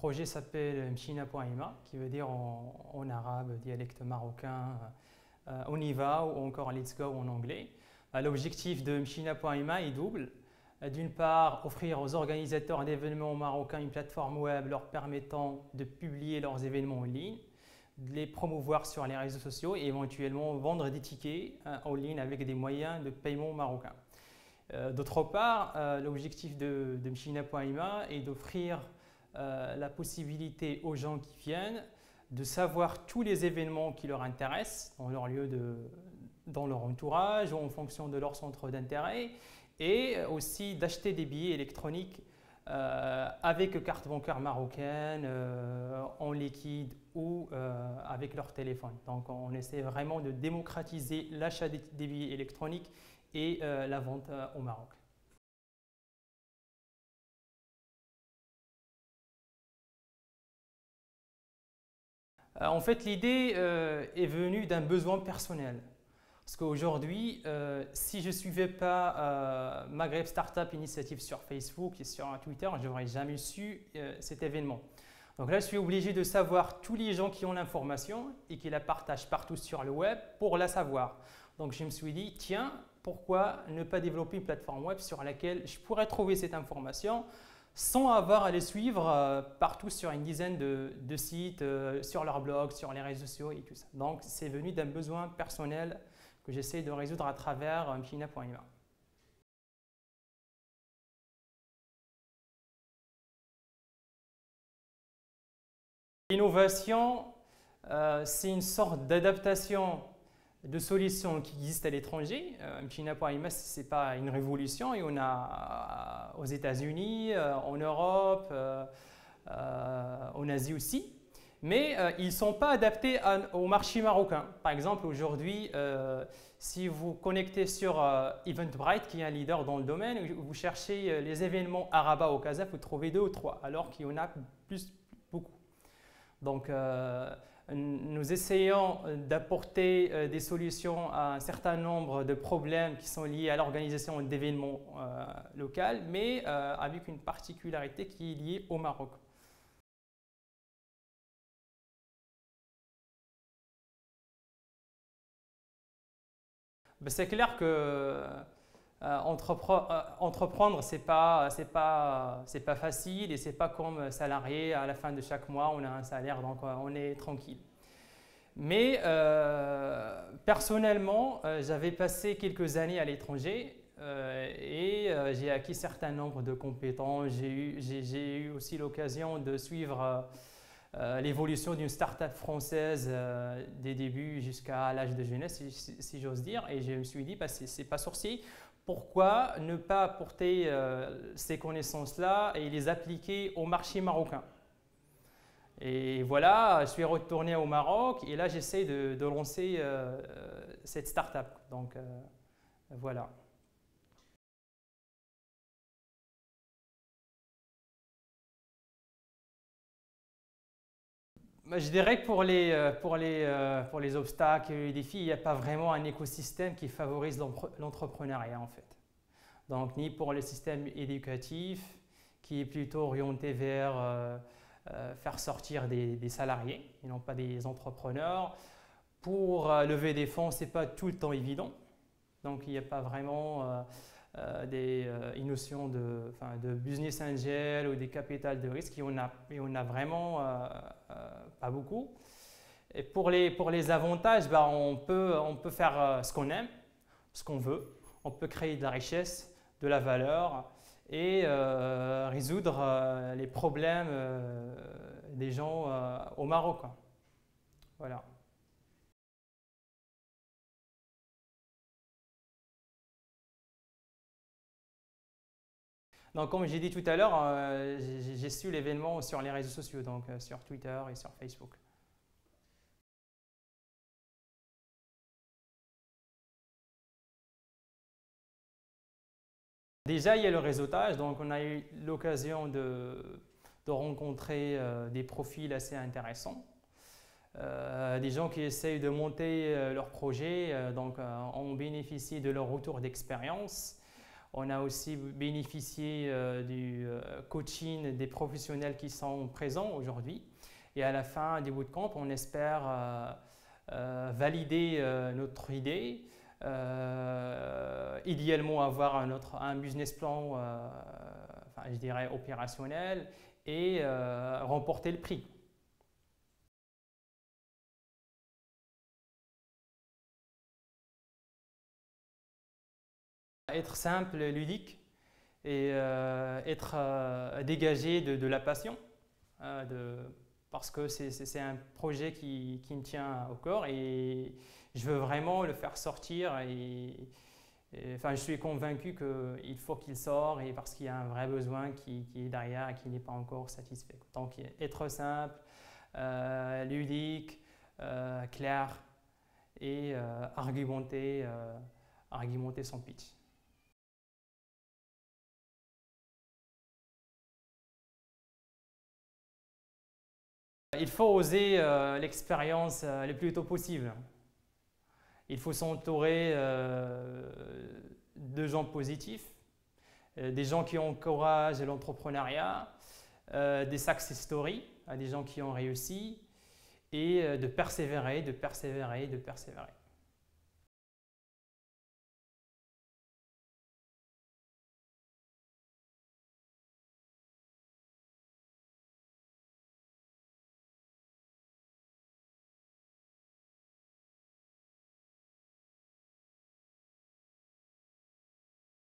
projet s'appelle Mchina.ma, qui veut dire en arabe, dialecte marocain, on y va ou encore let's go en anglais. L'objectif de Mchina.ma est double. D'une part, offrir aux organisateurs d'événements marocains une plateforme web leur permettant de publier leurs événements en ligne, de les promouvoir sur les réseaux sociaux et éventuellement vendre des tickets en ligne avec des moyens de paiement marocains. D'autre part, l'objectif de Mchina.ma est d'offrir la possibilité aux gens qui viennent de savoir tous les événements qui leur intéressent dans leur lieu dans leur entourage ou en fonction de leur centre d'intérêt, et aussi d'acheter des billets électroniques avec carte bancaire marocaine, en liquide ou avec leur téléphone. Donc on essaie vraiment de démocratiser l'achat des billets électroniques et la vente au Maroc. En fait, l'idée est venue d'un besoin personnel. Parce qu'aujourd'hui, si je ne suivais pas Maghreb Startup Initiative sur Facebook et sur Twitter, je n'aurais jamais su cet événement. Donc là, je suis obligé de savoir tous les gens qui ont l'information et qui la partagent partout sur le web pour la savoir. Donc je me suis dit, tiens, pourquoi ne pas développer une plateforme web sur laquelle je pourrais trouver cette information sans avoir à les suivre partout sur une dizaine de sites, sur leur blog, sur les réseaux sociaux et tout ça. Donc c'est venu d'un besoin personnel que j'essaie de résoudre à travers Mchina.ma. L'innovation, c'est une sorte d'adaptation de solutions qui existent à l'étranger. Mchina.ma, ce n'est pas une révolution. Il y en a aux États-Unis, en Europe, en Asie aussi. Mais ils ne sont pas adaptés au marché marocain. Par exemple, aujourd'hui, si vous connectez sur Eventbrite, qui est un leader dans le domaine, vous cherchez les événements Araba au Casa, vous trouvez 2 ou 3, alors qu'il y en a beaucoup. Donc, nous essayons d'apporter des solutions à un certain nombre de problèmes qui sont liés à l'organisation d'événements locaux, mais avec une particularité qui est liée au Maroc. C'est clair que entreprendre, c'est pas facile et c'est pas comme salarié. À la fin de chaque mois, on a un salaire, donc on est tranquille. Mais personnellement, j'avais passé quelques années à l'étranger et j'ai acquis un certain nombre de compétences. J'ai eu aussi l'occasion de suivre l'évolution d'une start-up française des débuts jusqu'à l'âge de jeunesse, si j'ose dire. Et je me suis dit, bah, c'est pas sorcier. Pourquoi ne pas apporter ces connaissances-là et les appliquer au marché marocain? Et voilà, je suis retourné au Maroc et là, j'essaie de lancer cette start-up. Donc, voilà. Je dirais que pour les obstacles et les défis, il n'y a pas vraiment un écosystème qui favorise l'entrepreneuriat en fait. Donc, ni pour le système éducatif, qui est plutôt orienté vers faire sortir des salariés et non pas des entrepreneurs. Pour lever des fonds, ce n'est pas tout le temps évident. Donc, il n'y a pas vraiment une notion de business angel ou des capitales de risque. Il y en a vraiment pas beaucoup. Et pour les avantages, bah, on peut faire ce qu'on aime, ce qu'on veut. On peut créer de la richesse, de la valeur et résoudre les problèmes des gens au Maroc. Voilà. Donc, comme j'ai dit tout à l'heure, j'ai su l'événement sur les réseaux sociaux, donc sur Twitter et sur Facebook. Déjà, il y a le réseautage, donc on a eu l'occasion de rencontrer des profils assez intéressants. Des gens qui essayent de monter leur projet, donc on bénéficie de leur retour d'expérience. On a aussi bénéficié du coaching des professionnels qui sont présents aujourd'hui. Et à la fin des bootcamps, on espère valider notre idée, idéalement avoir un business plan, je dirais opérationnel, et remporter le prix. Être simple, ludique et être dégagé de la passion, parce que c'est un projet qui me tient au corps et je veux vraiment le faire sortir je suis convaincu qu'il faut qu'il sorte et parce qu'il y a un vrai besoin qui est derrière et qui n'est pas encore satisfait. Donc être simple, ludique, clair et argumenter son pitch. Il faut oser l'expérience le plus tôt possible. Il faut s'entourer de gens positifs, des gens qui encouragent l'entrepreneuriat, des success stories, des gens qui ont réussi, et de persévérer, de persévérer, de persévérer.